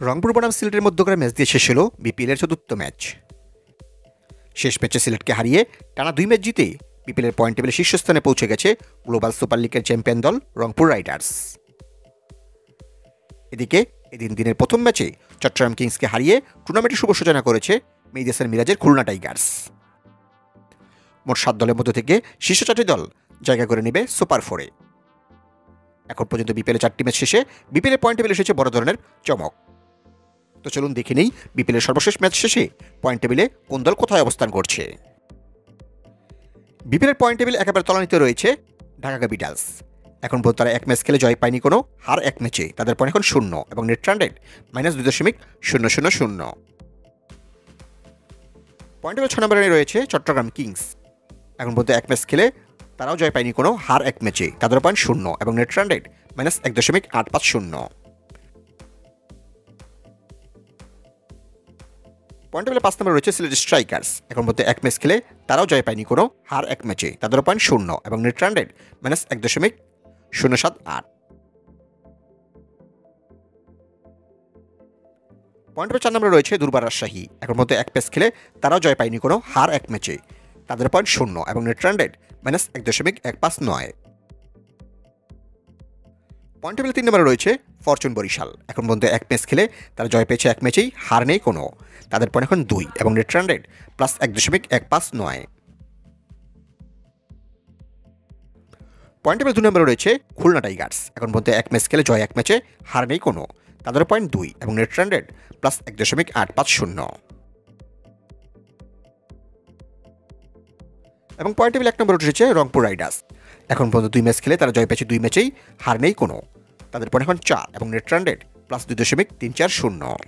রংপুর বনাম সিলেটের মধ্যকার ম্যাচ দিয়ে শেষ হলো বিপিএলের চতুর্থ ম্যাচ। শেষ ম্যাচে সিলেটকে হারিয়ে টানা 2 ম্যাচ জিতে বিপিএলের পয়েন্ট টেবিলে শীর্ষস্থানে পৌঁছে গেছে গ্লোবাল সুপার লিগের চ্যাম্পিয়ন দল রংপুর রাইডার্স। এদিকে এদিন দিনের প্রথম ম্যাচে চট্টগ্রাম কিংসকে হারিয়ে টুর্নামেন্টের শুভ সূচনা করেছে মেহেদী হাসান মিরাজের খুলনা টাইগার্স। মোট 7 দলের মধ্য থেকে শীর্ষ 4টি দল জায়গা করে নেবে সুপার 4-এ। এখন পর্যন্ত বিপিএলের 4টি ম্যাচ শেষে বিপিএলের পয়েন্ট টেবিলে এসেছে বড় ধরনের চমক। তো চলুন দেখে নেই বিপিএলের সর্বশেষ ম্যাচ শেষে পয়েন্ট টেবিলে কোন দল কোথায় অবস্থান করছে। বিপিএলের পয়েন্ট টেবিল একেবারে তলানিতে রয়েছে ঢাকা ক্যাপিটালস। এখন পর্যন্ত তারা 1 ম্যাচ খেলে জয় পায়নি কোনো, হার 1 ম্যাচে, তাদের পয়েন্ট এখন 0 এবং net run rate -2.000। Point table 6 নম্বরে রয়েছে চট্টগ্রাম কিংস। এখন পর্যন্ত 1 ম্যাচ খেলে তারাও জয় পায়নি কোনো, হার 1 ম্যাচে, তাদের পয়েন্ট 0 এবং নেট রান রেট -1.850। পয়েন্ট টেবিলে 5 নম্বরে রয়েছে সিলেট স্ট্রাইকার্স। এখন পর্যন্ত 1 ম্যাচ খেলে তারাও জয় পায়নি কোনো, হার 1 ম্যাচে, তাদের পয়েন্ট 0 এবং নেট রান রেট -1.078। পয়েন্ট টেবিলে 4 নম্বরে রয়েছে দুর্বার রাজশাহী। এখন পর্যন্ত 1 ম্যাচ খেলে তারাও জয় পায়নি কোনো, হার 1 ম্যাচে, তাদের পয়েন্ট 0 এবং নেট রান রেট -1.159। পয়েন্ট টেবিলে 3 নম্বরে রয়েছে ফরচুন বরিশাল। এখন পর্যন্ত 1 ম্যাচ খেলে তারা জয় পেয়েছে 1 ম্যাচেই, হার নেই কোনো, তাদের পয়েন্ট এখন 2 এবং নেট রান রেট +1.159। পয়েন্ট টেবিলে 2 নম্বরে রয়েছে খুলনা টাইগার্স। এখন পর্যন্ত 1 ম্যাচ খেলে জয় 1 ম্যাচে, হার নেই কোনো, তাদের পয়েন্ট 2 এবং নেট রান রেট +1.850। এবং পয়েন্ট টেবিলে 1 নম্বরে রয়েছে রংপুর রাইডার্স। এখন পর্যন্ত 2 ম্যাচ খেলে তারা জয় পেয়েছে 2 ম্যাচেই, হার নেই কোনো, তাদের পয়েন্ট এখন 4 এবং নেট রান রেট +2.340।